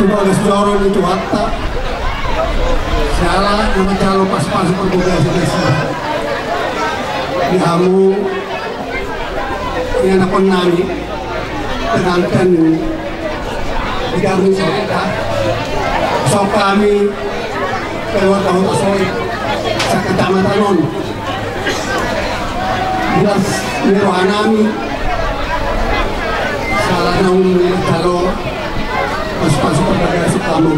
tubagas joron itu hatta salah nama calo pas-pas perbugas desa di hamu ini anak penani penantan di kami kita so kami keluar tahun tersebut sa kecamatan jelas nirohanami salah nang calo pas-pas perbugas kamu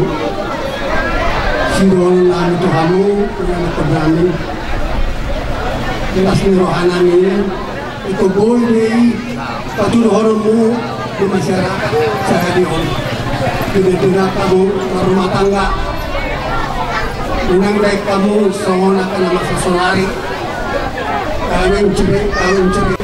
sinulang namin ito kamu kaya napabrami jelas nirohanami ito boy ni patulohoran mo di masyarakat sa hadion pinagduna kamu na rumah tangga unang baik kamu songona ka na masasolari kawin ciri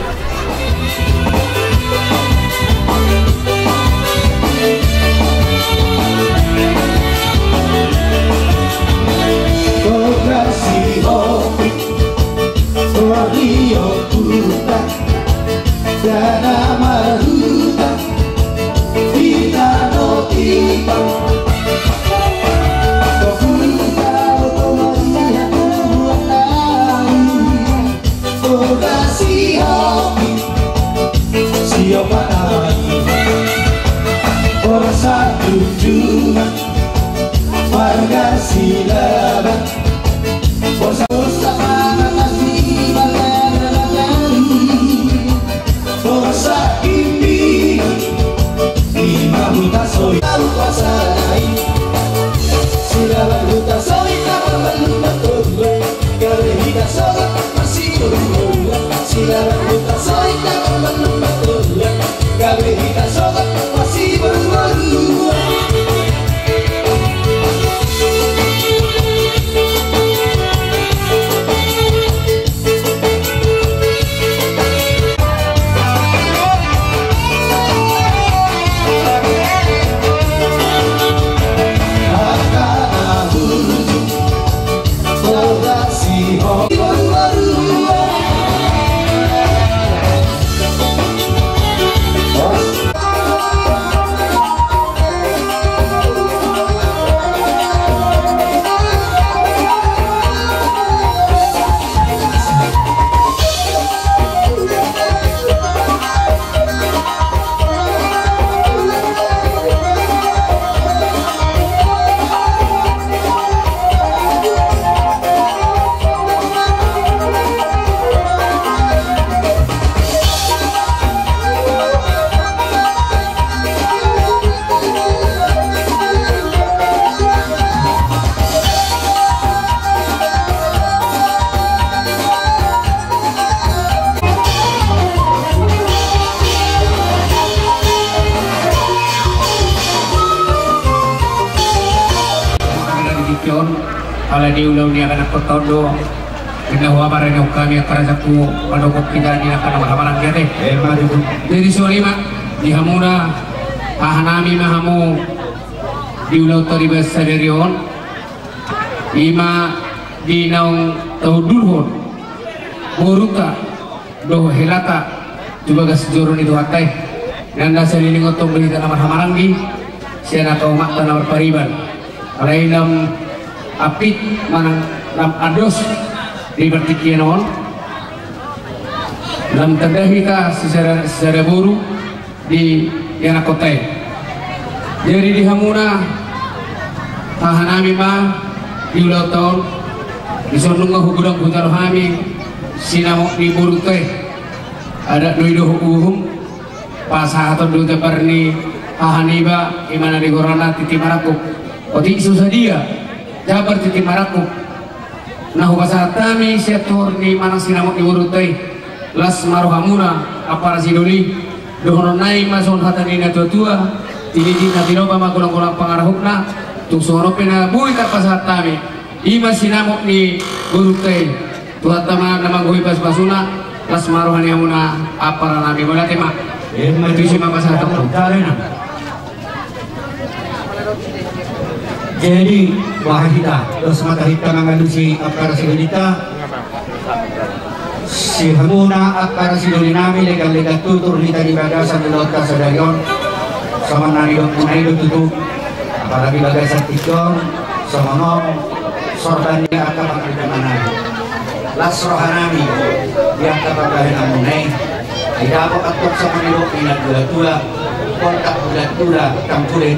Rio puta Dana maruta Kita no tiba Kokuta otomaria Toga sihoki Siapa lagi Orang satu juga Warga silaban Bosa-bosa soy tahu pasai sila laguta soy tahu betul kalau kita solat masih berulang sila laguta soy tahu betul kalau kita solat masih berulang Kalau diulang dia akan aku todo kita huwa para nyok kami para saku pada kok kita di akan mahamalan kita jadi sorry mak di hamuna pahanami mahamu diulang tadi bahasa derion ima di naung tahu dulhon boruka doh helata coba gas jorun itu hatai dan dasar ini ngotong beli tanah mahamalan di siapa tahu mak tanah berpariban alainam apit manang lam ados di bertikianon lam terdahi ka secara buru di yana kotai jadi di hamuna tahanami ma di ulau tahun di sonunga hugudang putar hami sinamok di buru teh ada doido hukum pasah atau dua teparni tahaniba imana di gorana titi marakup oti susah dia jabar titi maraku nah bahasa tami setor ni manang sinamok di urutai las maruhamuna apara sidoli dohono nai mason hatani na tua tiliji na tiroba magulang-gulang pangarahukna tung sorope na bui tapasa tami ima sinamok ni urutai tuhat tama namang hui pas-pasuna las maruhani amuna apara nabi bolate ma itu si mapasa hatok jadi wahida terus mata hitam mengandung si akar sidolita si hamuna akar sidolinami legal tutur lita di bagasan di laut kasadayon sama nari dok punai dok tutup apalagi bagasan tikong somonong sorbannya akan mengkemana las rohanami yang kapagahin amunay ay dapat atok sa Manilo pinagdula-dula kontak bulat-dula tambule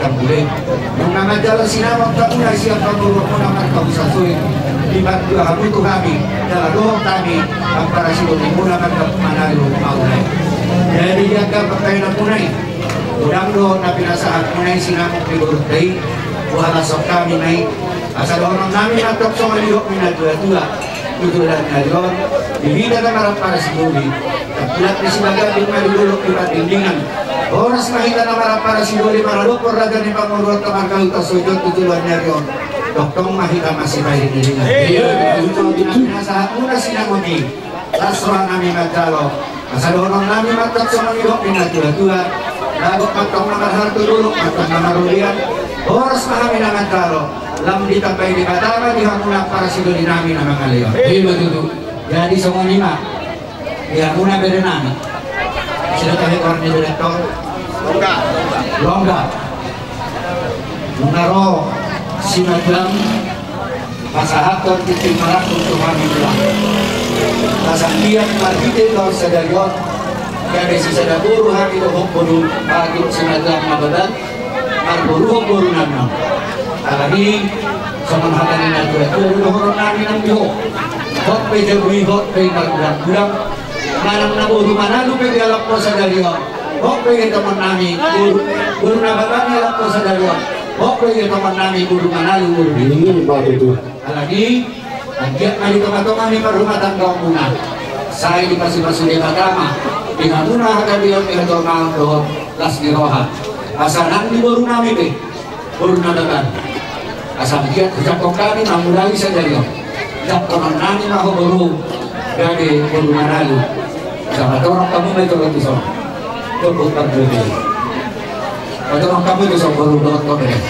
nung nangadala sinawag kaunay siyang pagulog mo naman kausasuin libat dua habu itu kami dalam kami ang para sinuli muna magkapanalo maunay jadi jaga pagkain na punay udang doon na pinasahan punay sinamok pinurut day buhalasok kami nay asal orang namin atok sa Manilo pinagdula-dula tutulan na doon bibida na marang para sinuli kapilat ni sinagabing malululok di patindingan oras makita na marang para sinuli maralupor raga ni pangurot na magkautas sujud tutulan niya doon doktong makita masih baik dirinya untuk dinasahat muna sinamoni lasrohan namin magkalo asal orang namin matok sa Manilo pinagdula-dula lagot matong na marharto dulok matong na marulian oras mahamin na magkalo lam ditambay di Batama dihamunak para sinuli namin ang mga leon jadi semua lima dihamuna beda namin sila tayo korni direktor longga mengaro sinaglang pasahaton titik marak untuk kami bilang pasangkian margite lor sadarion kaya si sadaburu hati dohong buru bagi sinaglang mabadan marburuhong buru namin alagi sama hatanin na ito dohong namin ang biho hot pay jabuhi hot pay margulang manang naburu manalo pay dialap po sadarion hot pay teman namin buru nabadan dialap po sadarion oke ya teman nami guru manalo guru ini itu lagi anjak kali teman-teman ini berumah tangga muna saya di masing-masing Batama di Hamuna akan dia berdoa doa las diroha asal nanti baru nami be baru nadakan asal dia terjangkau kami memulai saja dia jak teman nami mahu baru dari guru manalo sama orang kamu itu lagi so berbuat berbeda orang kamu itu sebelum dokter deh.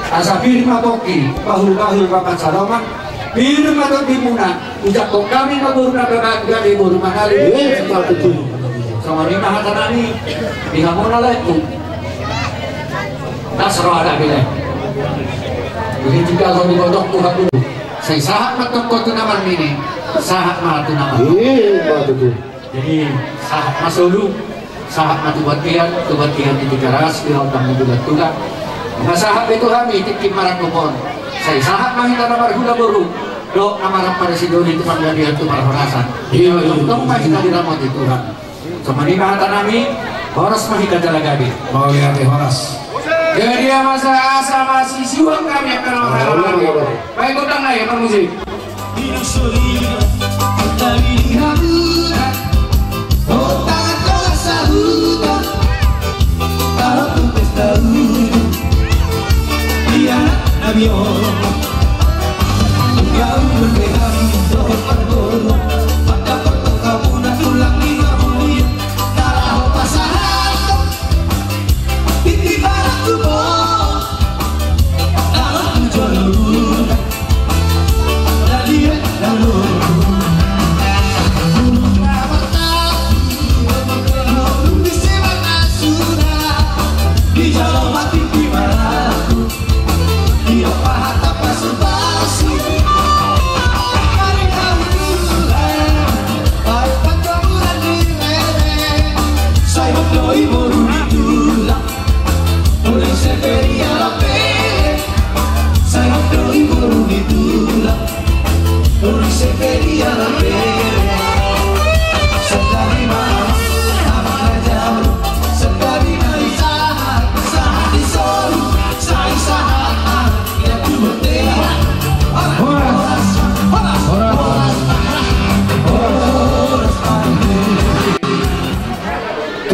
Asa firma toki, bahul papan salaman, firma toki muna, ujak kok kami kabur nabaga dari buru manali. Seperti itu. Sama lima hatanani, dihamuna leku. Nasro ada bila. Jadi jika kau digodok Tuhan dulu, saya sahat matok kau tu nama ini, sahat malah tu nama. Jadi sahat masulu. Sahat mati batian di garas di hotel juga tuga. Masahat itu kami titip marang kupon. Saya sahat mahita namar gula buru. Do namarang pada sidoni itu panggalian itu marhorasan. Iya, kamu mahita di ramot itu kan. Semani mahata nami horas mahita jalagadi. Mau lihat horas. Jadi masa asa masih siwang kami akan orang. Baik utang ya permusik.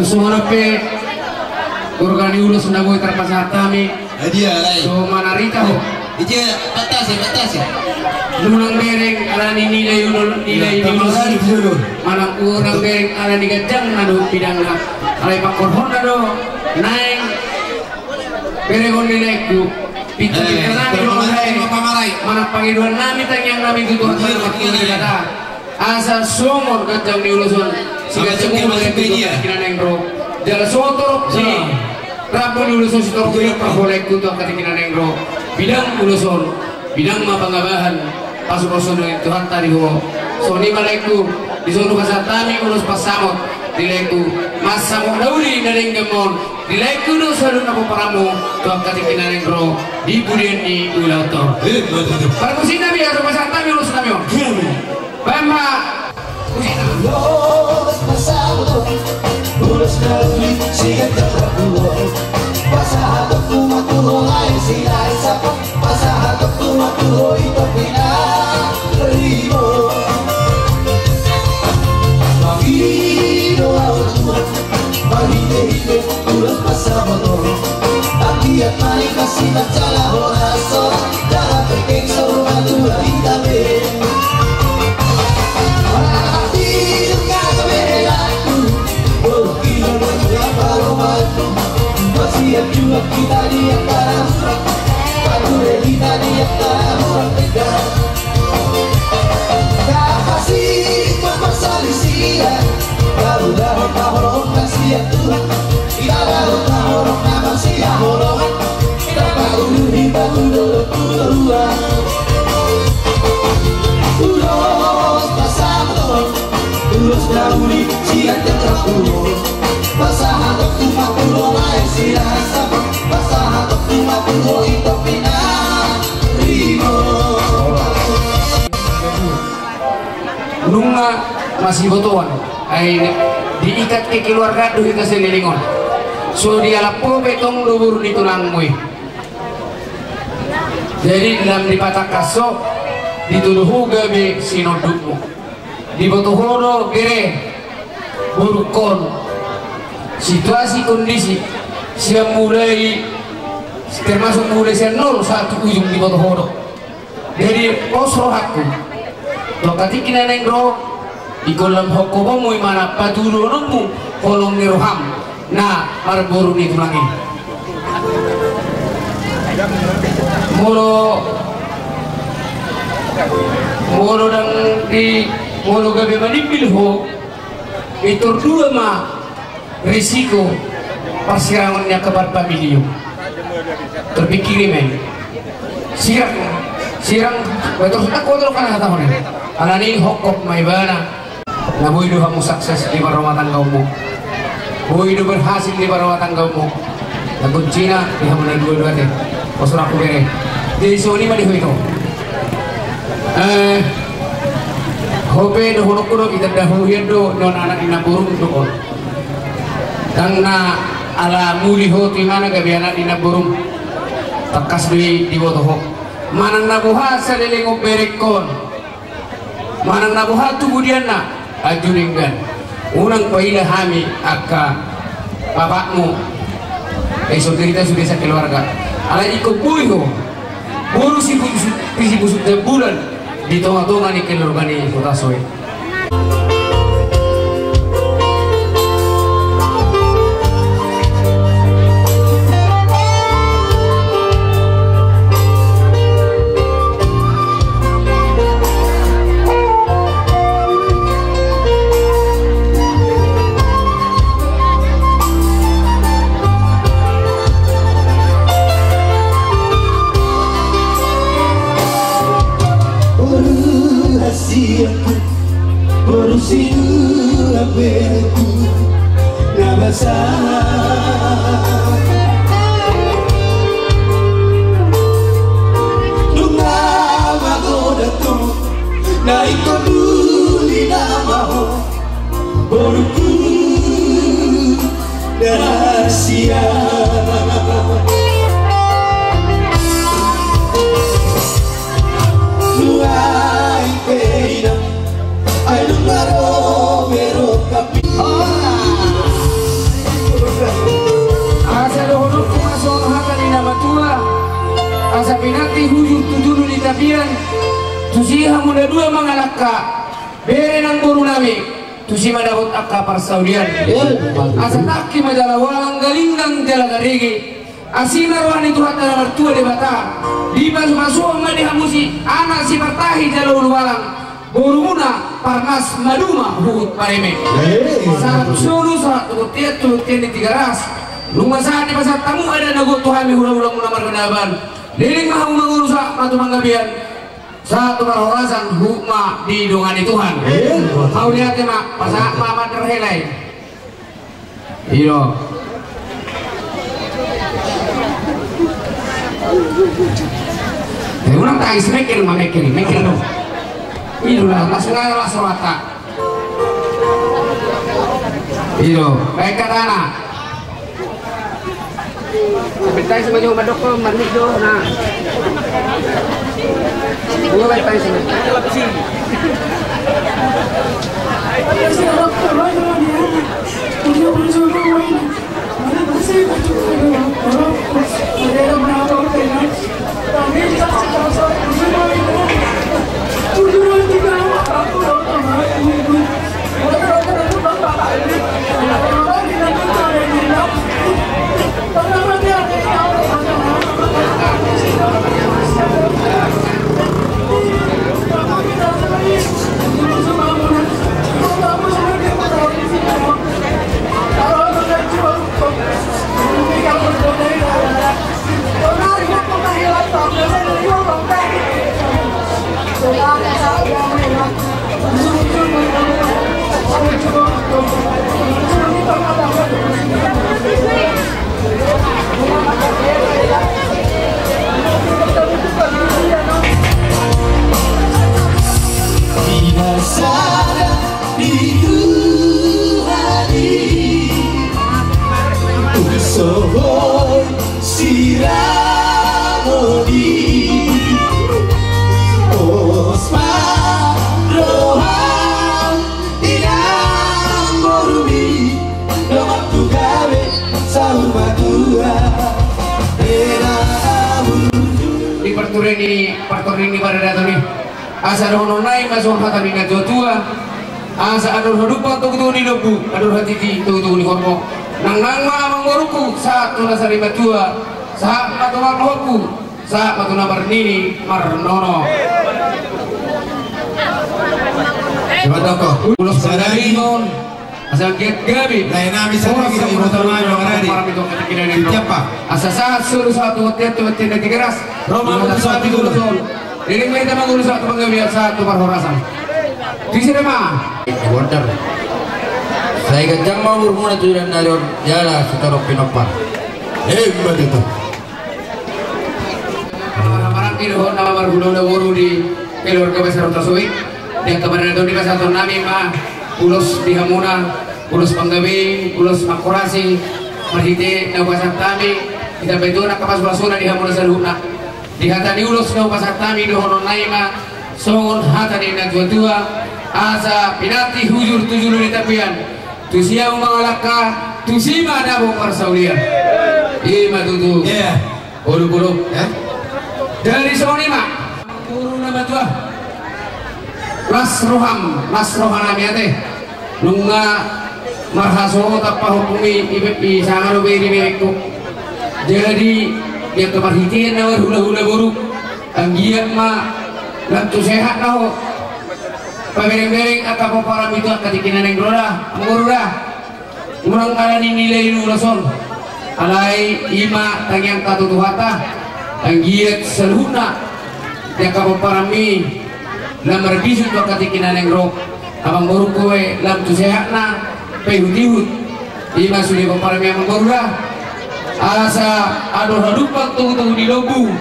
Semua pe organi ulus nagoy terpasar kami. Dia lain. So mana rita ho? Dia batas ya. Lunang bereng alani nilai ulus. Manang urang bereng alani gajang nado pidang na. Alai pakorhon nado naik. Bereng nilaiku. Pitu nami pamarai. Manang pangiduan nami tangyang nami tutuhan kata. Asa somor gajang ni ulusun. Siga cemur mereka kinaneng bro. Jala sotor si Rabu ulusor si torong bilang paholek kutu katikinan nengro bidang ulusor bidang mapangabahan pasuk ulusor Tuhan tadi ho so ni malaiku disuruh kasatami ulus pasamot dilaiku masamot dauli nareng gemon dilaiku no salu napo paramu Tuhan katikinan nengro di budian di ulautor para kusina biar kasatami ulus kami on bamba kusina Los pasado, ulos dauli sigat terlalu. Pasado kumatulo ay sila isapa. Pasado kumatulo ito pinarimo. Magino ang Tuhan, maghinde-hinde ulos pasado. Aquí at may kasinat sa lahoraso. Dapat peking sa rumadura itabi. Siap juga kita di atas Pature kita di atas Merdeka Kasih mempersali siap Lalu dahon tahorong kasih Tuhan Kita lalu tahorong nama siap horong Kita baru kita dulu Ulos pasang Ulos dahuli siap terlalu Pasahatok tumapulo ay sila sa Pasahatok tumapulo ito pinarimo. Nunga masih botoan ay diikat ke keluarga duhi ka sinilingon so dialapo betong lubur di tulang mui jadi dalam dipatak kaso dituduh gabe sinodukmu di botohoro gere burukon situasi kondisi siang mulai termasuk mulai siang 0 satu ujung di botohoro jadi osro hakku dokati kina nengro di kolam hokobomu mana patulunmu kolom niroham nah marboru ni tulangi molo dan di molo gabe manipil ho itu dua mah risiko persirangannya ke pamilio terpikir men sirang betul aku terus kan kata orang alani hokok maibana na boy do kamu sukses di rumah tanggamu boy do berhasil di rumah tanggamu na kuncina di hamunan dua teh posur aku bere jadi soni mah di itu hobe do hono kita dahulu do non anak ina burung do karena ala muliho timana gabiana dina burung takas di botoho manang nabuha sa lilingo berekon manang nabuha tubudiana ajuringgan unang paila hami akka bapakmu kita sudah sa keluarga ala iko buiho buru si busuk de bulan di tonga-tonga ni keluarga ni Kutasoy. Berusia beku nabasa Nunga magoda tu na ikabuli na maho Boruku rahasia Nuai pena ay lumaro pero kapi asa dohonok kumasong haka ni namatua asa pinati hujur tujuru di tapian tusiha muda dua mangalaka bere nang buru nabi tusi madabot akka parsaudian asa taki majala walang galinggang jala garigi asina rohani tuhat dalam mertua di bata di basu-basu madi hamusi anak si pertahi jala walang Borumuna parnas maduma hut pareme. Saat sulu saat tulutian di 3 ras Lumah saat di pasar tamu ada nago Tuhan hula-hula munamar kedaban. Liling mahu mengurusak matu manggabian. Satu perhorasan hukma di dongani Tuhan. Kau lihat ya mak, pasal mama terhelai. Iyo. Ulang tangis mikir dong. Itulah langsung selata. Iyo, baik kata anak. Sebentar sebagai obat dokter manis do, nah. Bunga baik baik sini. Perturing di pada datang nih. Asa dono naik masuk hata minat tua. Asa adur hadupa tuh di lebu, adur hati tuh di hormo. Nang amang waruku saat tuna sari batua, saat matu marloku, saat matu nabar nini marnono. Coba toko. Ulos sadari non. Asal get gabi. Lain nabi sama kita ibu terima yang hari. Siapa? Asa saat suruh satu waktu tidak keras. Roma saat itu. Ini mereka mengurus satu penggabian satu perhorasan. Di sini mah. Wonder. Saya kencang mau bermula tujuan dari jala setorok pinopan. Hebat itu. Orang-orang tidur nama berguna wuru di keluarga besar tersebut. Yang kemarin itu di satu nami mah. Ulos di Hamuna, ulos penggabi, ulos makurasi, marhite na pasang tami, kita betul nak kapas basuna di Hamuna saruna. Di hata di ulos na pasang tami di honon naima, songon hata di najwa asa pinati hujur tujuh di tapian. Tu siya umangalaka, tu sima na bo parsaulian. Ima tutu. Yeah. Bulu-bulu, ya. Dari sonima, turun nama tua. Las rohana miate nunga marhaso tapah hukumi i sangat lebih itu jadi dia kemarhitian nawar hula-hula buruk anggiat ma lantu sehat naho pabereng-bereng atau paparam itu katikinan yang roda mengurura murang kala nilai nulason alai ima tangyang katutuhata anggiat seluhna dia kapaparami lamar bisu to katikinan yang rok abang baru kowe lam tu sehatna pehut-hut ima suli paparami yang mengurura asa aduh hadupak tuh di lobu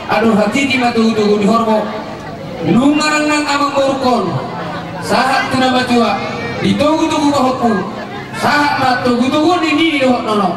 aduh hati tima tuh di hormo nungarang nang abang baru kon sahat tu nama jua ditunggu-tunggu bahoku sahat mat tunggu-tunggu di dohok nono.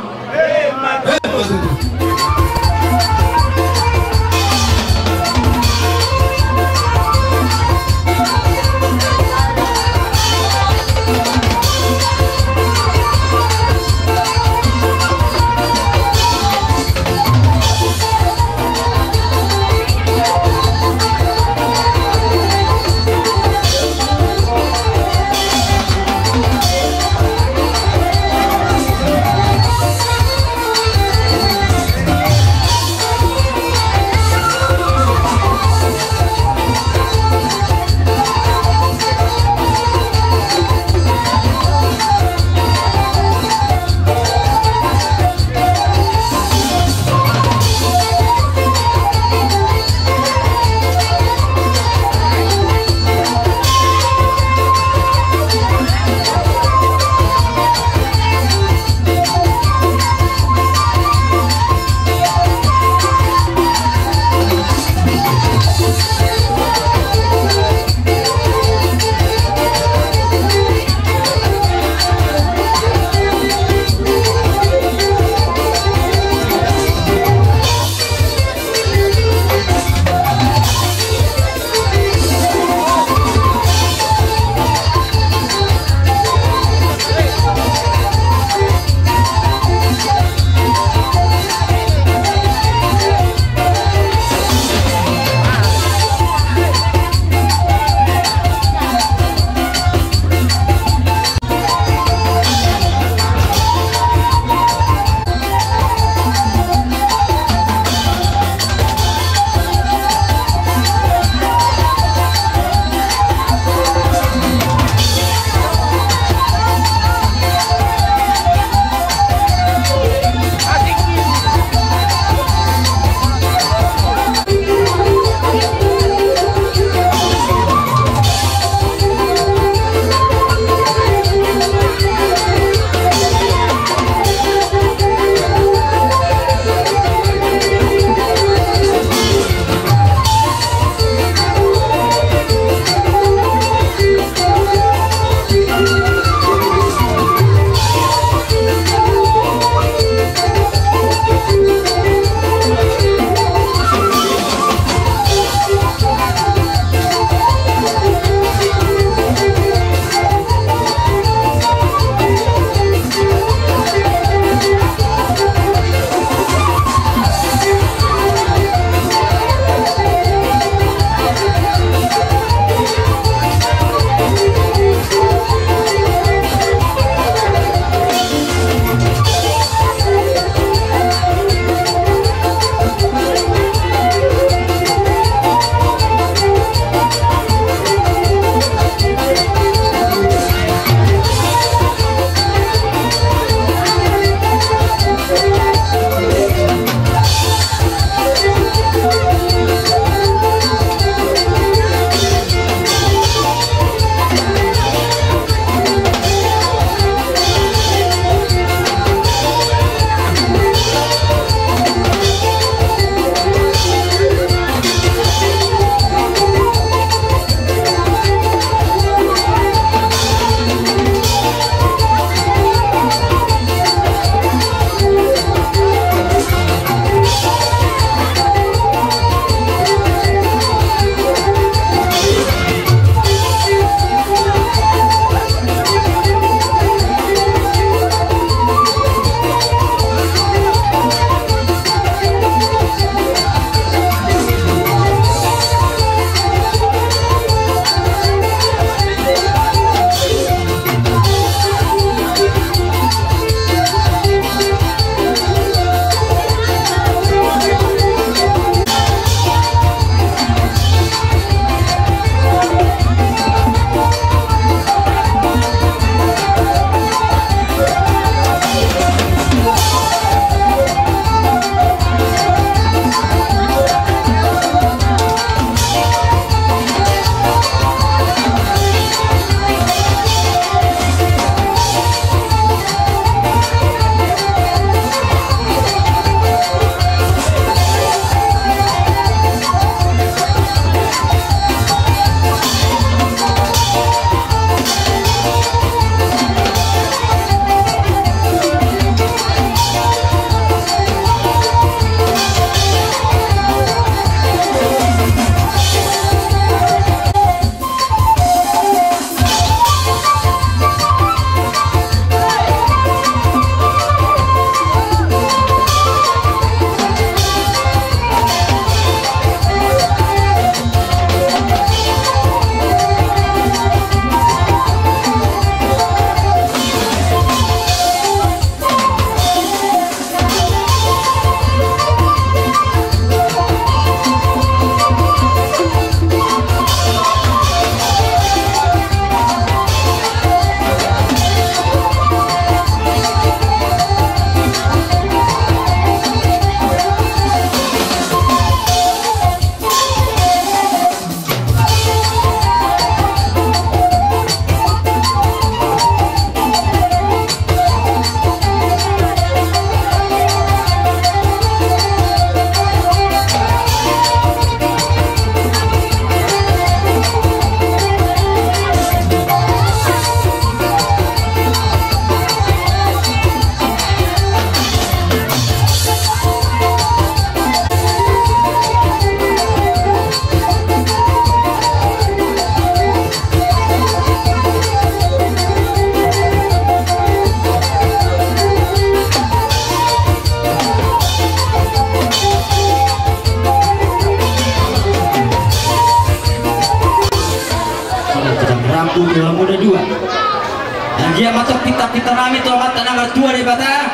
mertua di Batak.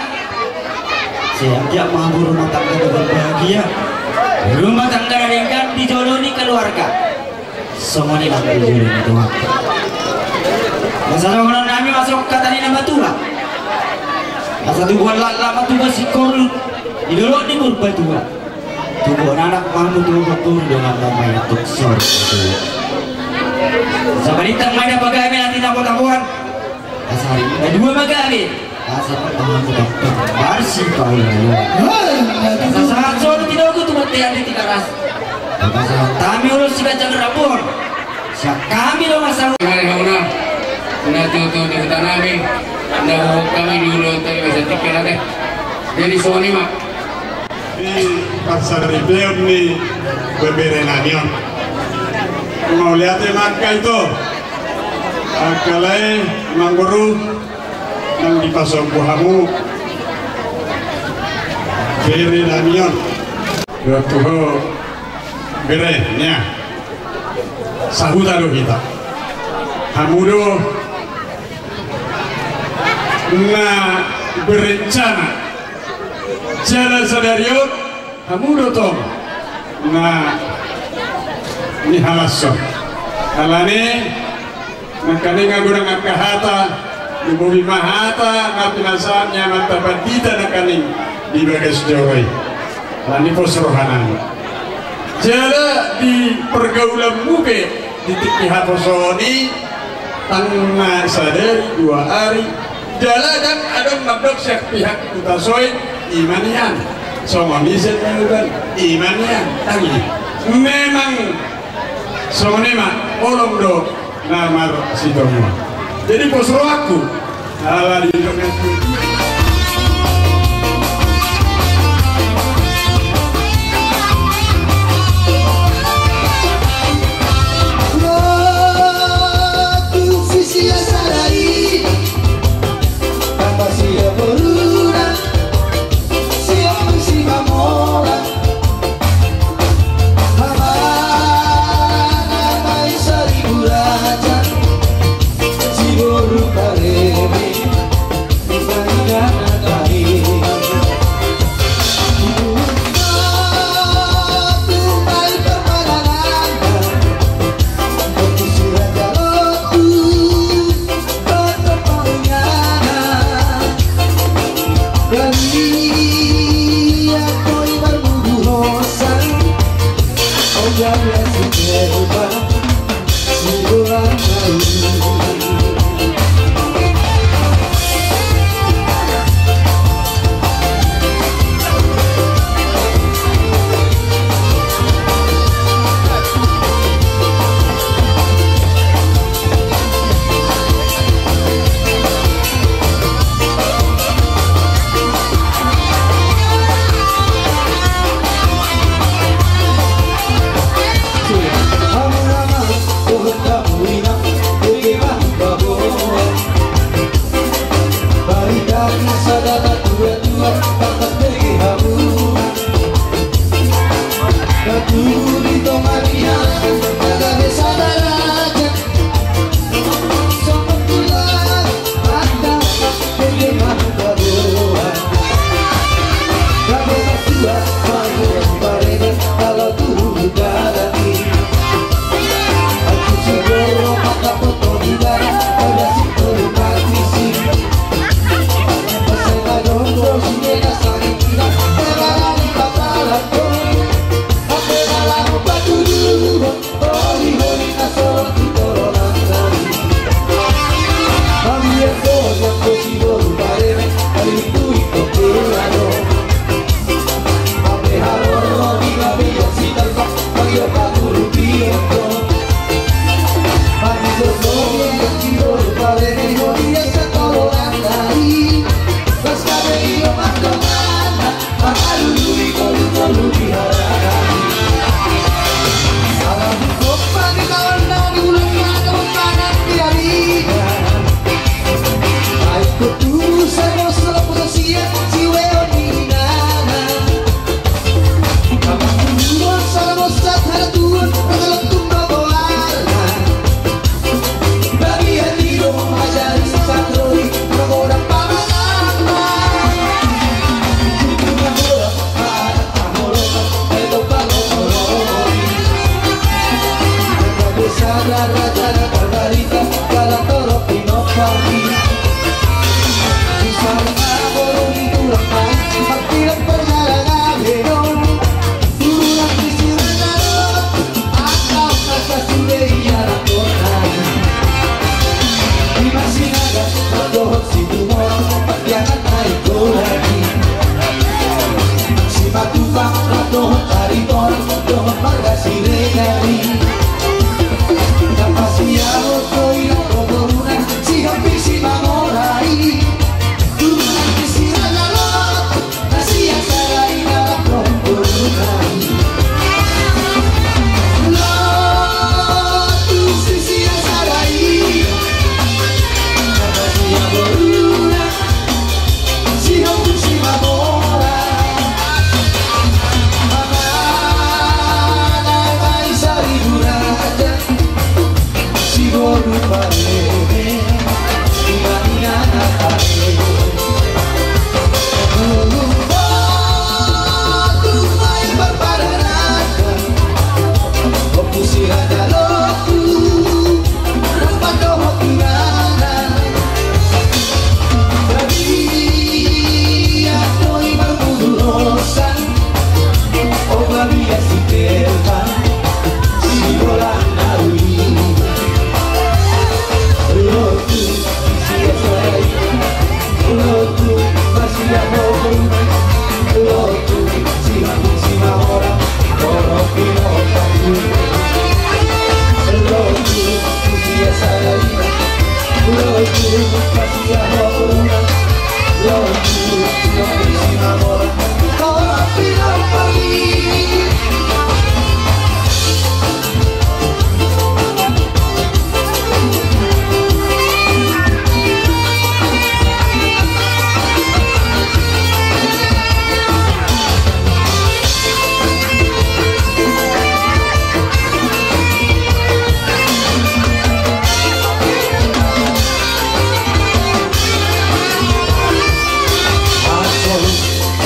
Siap-siap mampu rumah tangga dengan bahagia. Rumah tangga ringkan dijoloni keluarga. Semuanya akan dijoloni Tuhan. Masalah orang kami masuk kata ini nama Tuhan. Masa Tuhan lama Tuhan si korun didolok di murba Tuhan. Tuhan anak mampu Tuhan dengan namanya Tuksor. Sabarita main apa kami nanti nama Tuhan. Asari dua magami. Asal tahan sudah bersih kau ya. Saat sore tidak aku tuh mati di tiga ras. Kami urus si kacang rapor. Siap kami lo masalah. Hari kamu na tuh di hutan kami. Nah kami diulang tadi bisa tikir ada. Jadi soalnya mak. Di pasar Ribeon nih beberenanion. Mau lihat maka itu. Akalai mangguru yang dipasang buahamu bere damion tuh bere nya sahutaro kita hamudo na berencana jalan sadariot hamudo tom na ni halason alane nakane ngagurang akahata di bumi mahata ngapinasannya mata bandita nakaning di bagas jawai lani pos rohanan jala di pergaulan muke di tikihat posoni tanah sadari 2 hari jala dan ada mabdok syak pihak utasoi imanian somonisan juga imanian tangi memang somonema olong do namar sidomo jadi posro aku ala di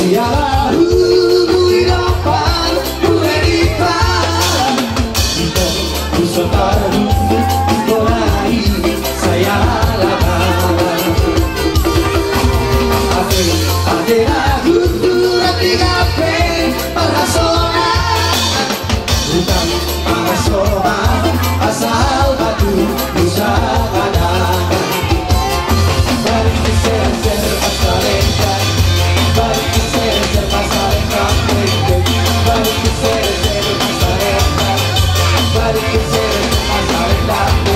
Ialah hubungi dapat berikan kita bersatu mulai saya lakukan ade aku hati kafe parasona bukan parasona asal batu bisa ada balik ser pasareka balik ser pasareka balik ser pasareka balik ser pasareka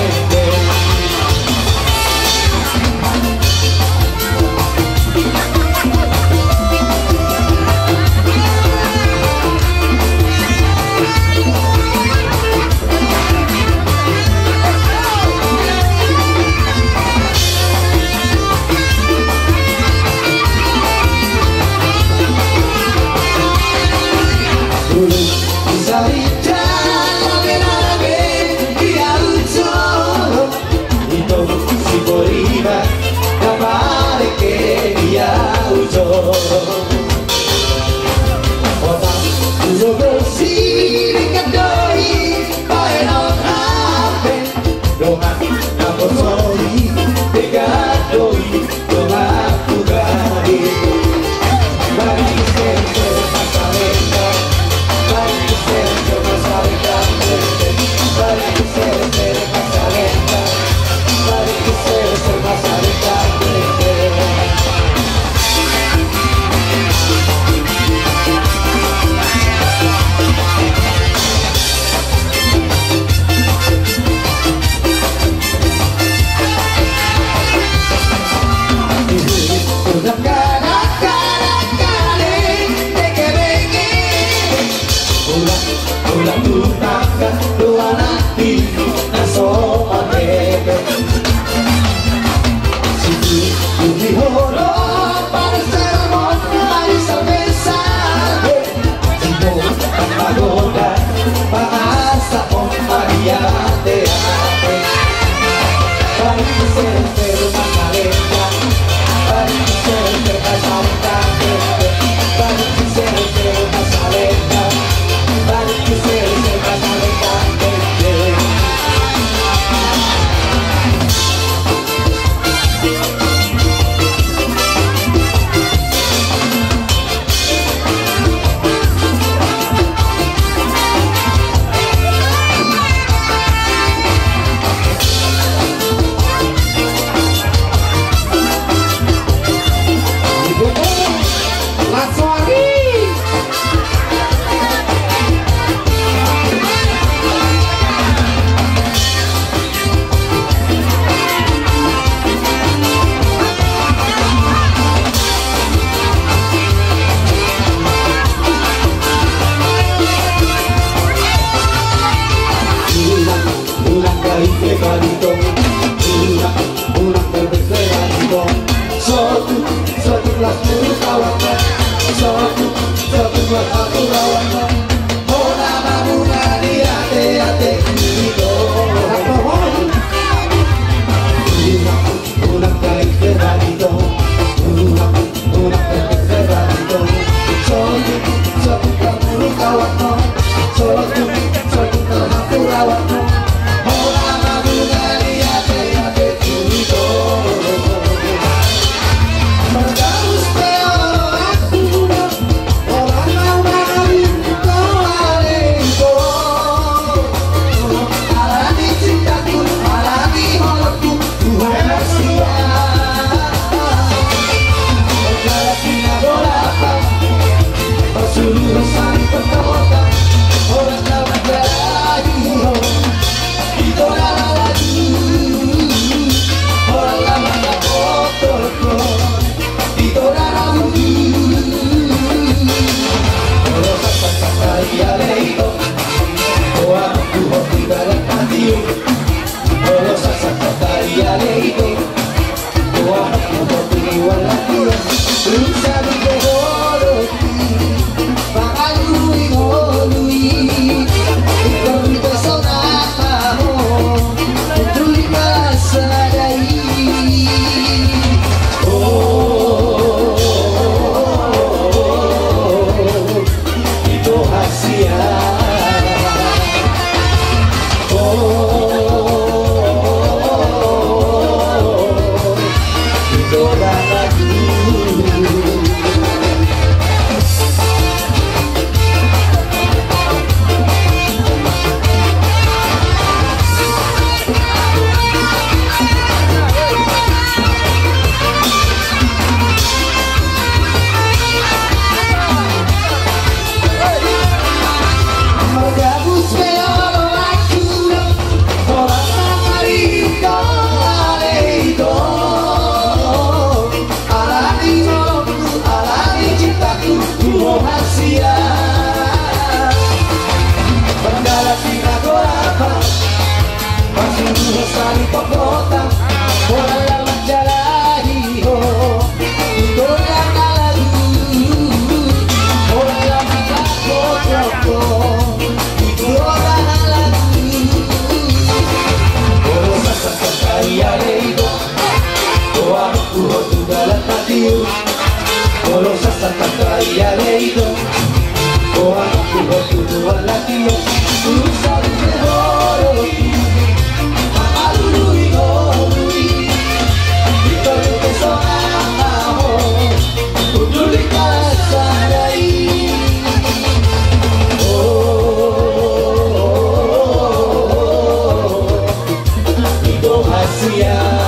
Orang mau Indonesia Bandara Singapura masih dua sali pokota orang yang menjalani orang lalu orang yang menjago orang lalu kalau sasa kaya lego aku hotu dalam hatimu kalau sasa kaya lego aku hotu dalam hatimu usah berhoro Indonesia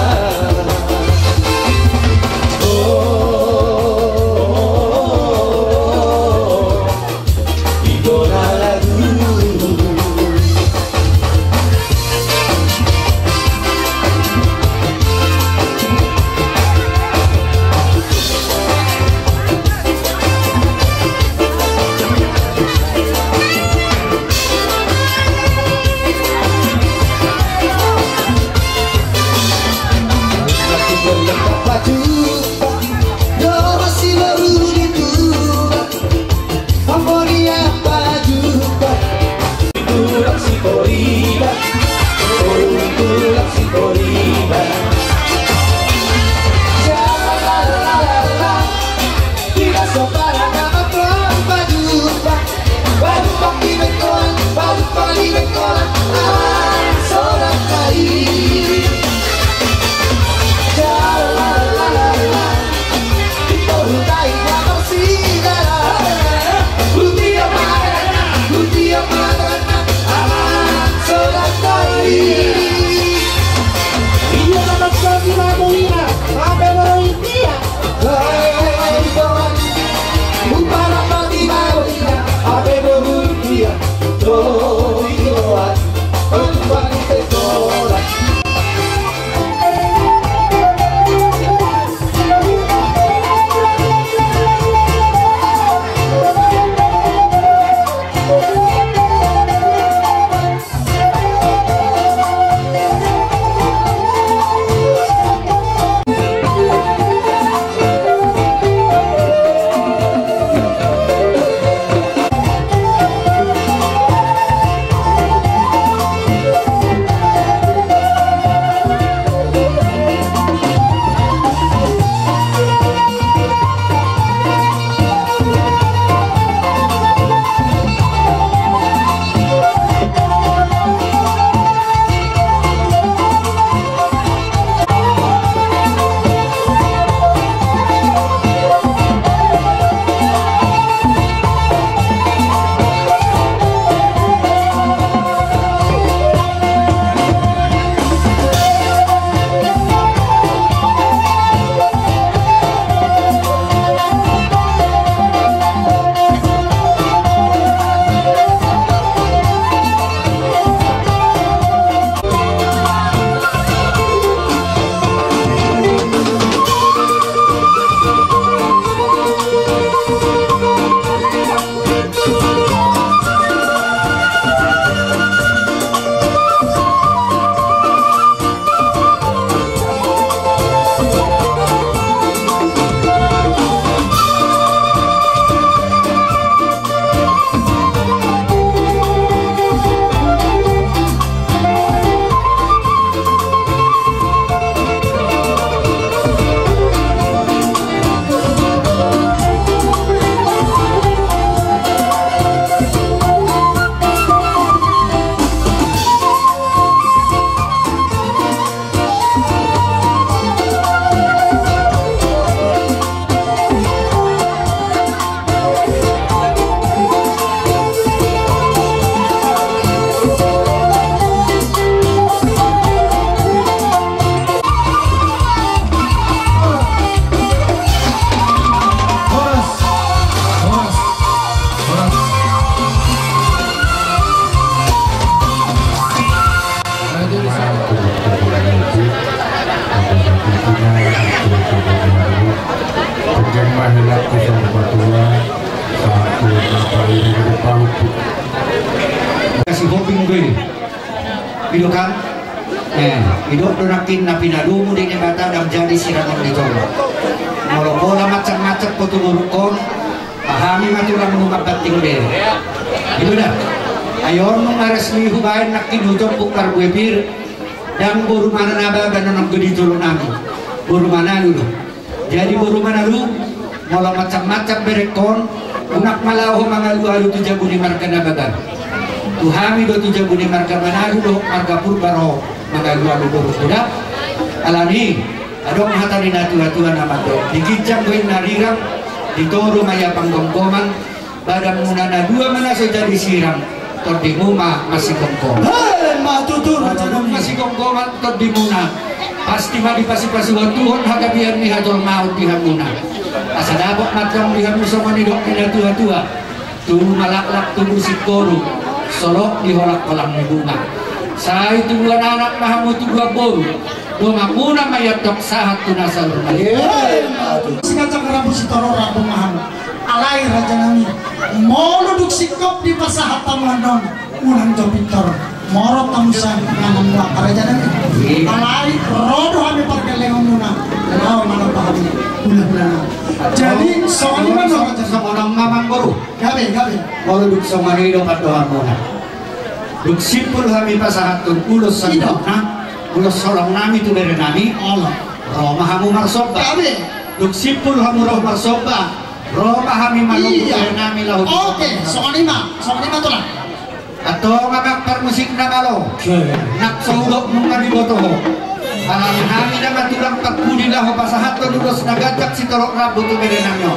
kasih hobi gue hidup kan hidup donakin na pinadumo din ni bata dan jadi sirangan di Jawa kalau bola macam-macam potulurukon pahami matulang lumabating deh itu dah ayon mengaresmi hubain nak kinujok bukar gue bir dan buru mana naba dan gede dulu nami buru mana dulu jadi buru mana dulu mau macam-macam berekon unak malahu mangalu alu tujuh buni marga nabagan tuhami do tujuh buni marga mana dulu marga purbaro mangalu alu buru sudah alani adong hata di natua-tua nama do digijang gue narirang ditoro maya panggonggoman badan munana dua mana so jadi siram tordimuma masih gonggoman masih gonggoman tordimuna pasti madi pasi-pasi wa Tuhan haga biar ni hajol maut dihamuna asa dabok matang dihamu sama ni dok ni tua-tua tu malaklak tubuh si koru solok diholak kolam ni bunga saya itu dua anak mahamu tu dua boru dua mamuna mayat dok sahat tu nasal sikacang rambut si toro rambut mahamu alai raja nami mau duduk sikop di pasahat tamuandon unang jopintor morot tamusan nganan wa raja nami alai rodo kami pergelengan muna kenal mana pahami bulan-bulan jadi soalnya mana raja sama orang mamang baru gabe mau duduk sama ni dapat doa muna duk simpul kami pasahat tu ulos sandokna ulos solong nami tu beri nami Allah roh mahamu marsoba gabe duk simpul kamu roh marsoba roh mahami malung beri nami lahu oke soalnya tu lah atau ngabak permusik na malo nak saudok munga di botoho alam kami na matulang pagpudi lah pasahat ko dulos nagajak si torok rabo tu berenamyo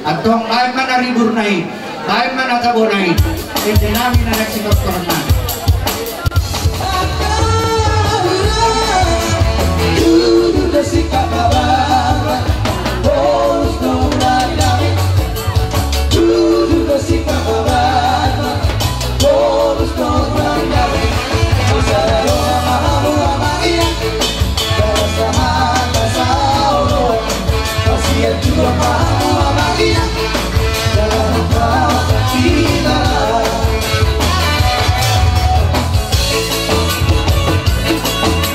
atau ay manaribur nahi ay manatabo nahi hindi namin na nagsikot koronan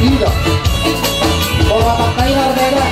Tidak. Orang pakai harga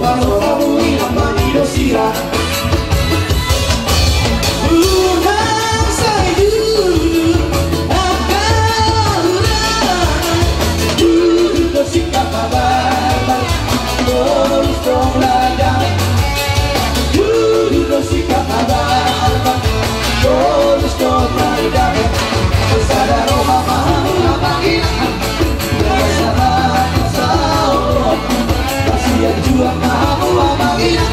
Kalau kamu hilang mami dosira Unang saya duduk Akan duduk tersikap kabar Terus dong ladang Duduk tersikap kabar Terus dong ladang Sadar rumah mahu lapangin Masalah Kasihan juang mahu lapangin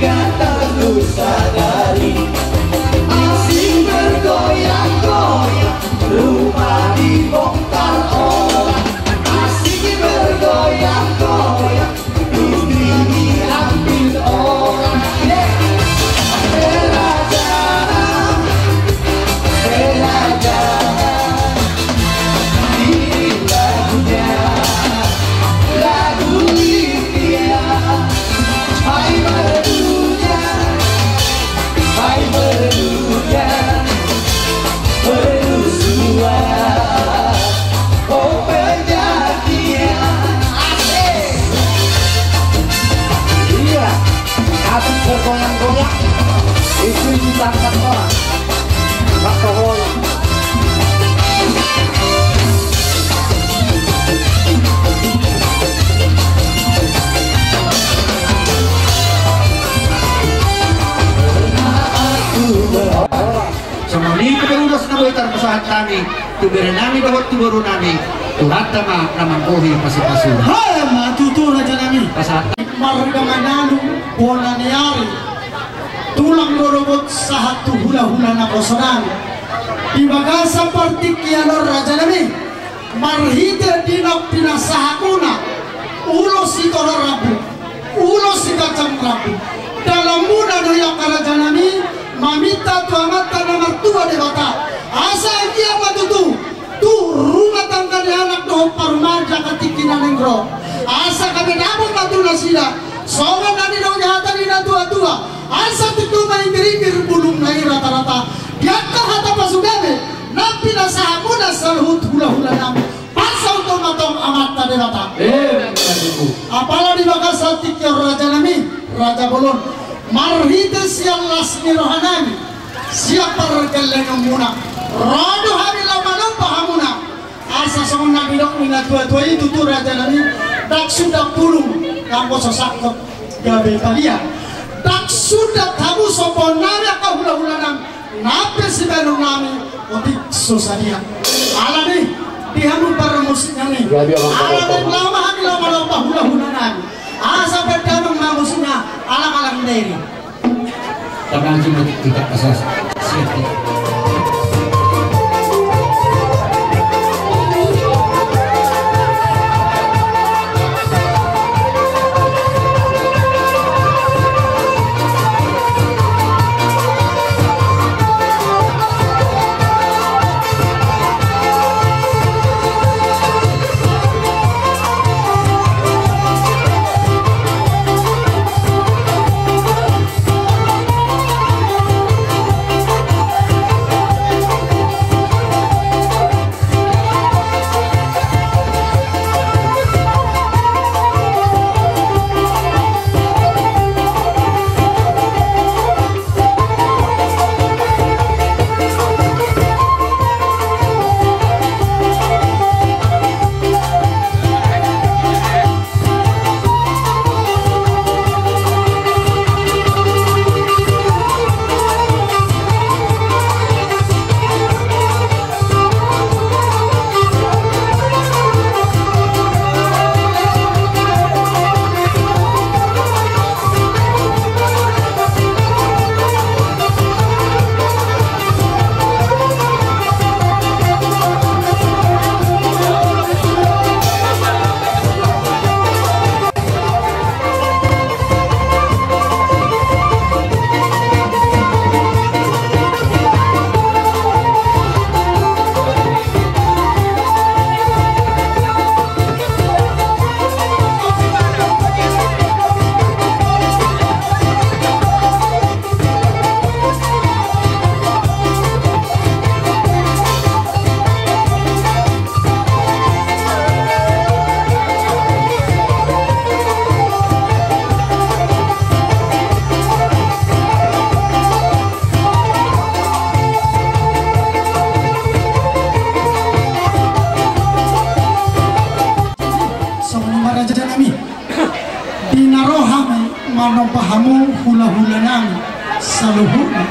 gak tersadari. Asik bergoyang-goyang, rumah dibongkar orang. Asik bergoyang-goyang, istri diambil orang. Bella jangan, Bella jangan, ini lagunya, lagu Lydia. Hai merdunya, hai merdunya, merdu suara, oh penyanyian. Asik. Iya, asik bergoyang-goyang, itu ditangkap orang. Pak Tohol. Semoni keberulas na boy tarpasahan kami, tubiran nami bawat tuburo nami, turat tama naman kohi pasipasura. Hai matutu raja nami. Pasahan Marga manalo bola niyari. Tulang lorobot sa hatu hula-hula na kosonan. Ibaga sa partikyalor raja nami. Marhide dinok pinasahakuna. Ulo si rabu, ulo si kacang rabu. Dalam muna doya karaja nami, mamita tuamata na martua dewata. Asa kia matutu. Tu rumah tangga di anak doh parmaja katikinan nenggro. Asa kami nabung matuna sila. Sobat nani dong jahatan ina tua-tua. Asa tutu maingir-ingir bulung nai rata-rata. Diakta hata pasugame. Napi nasahamuna salhut hula-hula nam. Pasau tomatong amat dewata. Apalah di bakal satikya raja nami, raja bolon. Marhite siang lasmi rohanami. Siapa regeleng muna. Rodo hari lama-lama pahamuna. Asa songon nabi dong ina tua-tua itu tu raja nami. Dak sudah pulung kampo sosakot gabe palia. Dak sudah tamu sopon nami ka hula-hula nam. Nape si benong nami otik sosadia. Ala nih dihamu para musiknya nih. Ala nih lama-lama hula-hula nami. Asa berdanong na musiknya alang-alang dari. Tangan cuma tidak asas. pahamu hula-hula nami saluhurna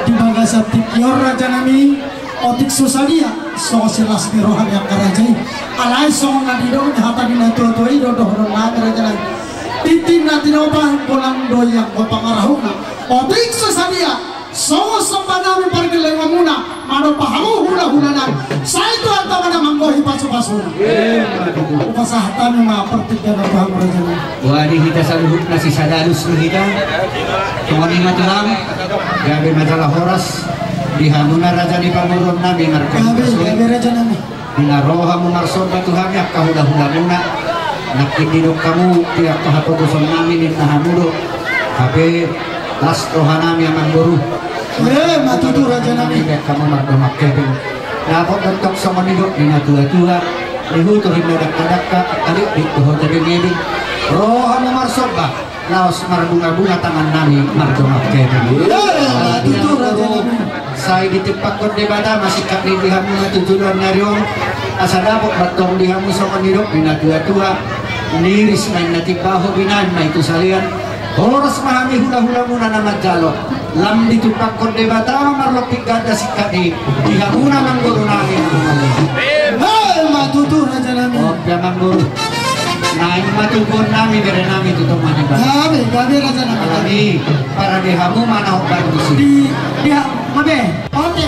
di bagasa tikior raja nami otik susalia so silas di rohan yang karajai alai so ngadidong hata dina tua-tua ido doh raja nami titin na tinopang pulang doyang o pangarahuna o tik sa sadia so sa namin pargilay muna mano pahamu hula-hula na sa ito ang tama na manggohi paso-paso na upasahatan yung mga partiga na pahamu raja na wadi kita sa luhut na si Sadalus ni kita tunganin matulang gabi madalah horas dihamuna raja di pamuron nabi gabi raja namin binaroha mo marsod batuhan yak kahula-hula muna nakitidok kamu tiap kahaputusan namin nahamudo tapi las roha namin ang guru matutu raja namin kamu mardomak kevin dapat bentok sama nidok dina tua-tua lihuto hindadak-dadak ka alik dituho jadi ngeding roha mo marsod ba laos marbunga-bunga tangan namin mardomak kevin matutu raja namin saya ditipak kon debata masih kakli dihamu tujuan nyariong asa dapat batong dihamu sama nidok dina tua-tua niris main natibaho binan na itu salian oras mahami hula-hula muna na magjalo lam ditupak kon debata marlok tigada sikadi dihamuna mangguru namin matutu raja namin opya mangguru naing matugon namin bere namin tutong manibah gabi raja namin alami para dihamu manahok baru di mabe oke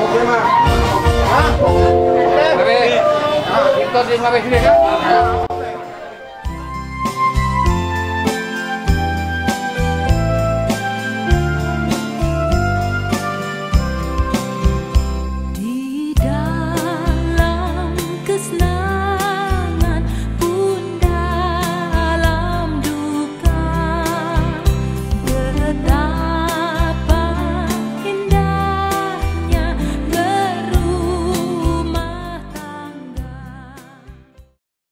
Oke, Mas.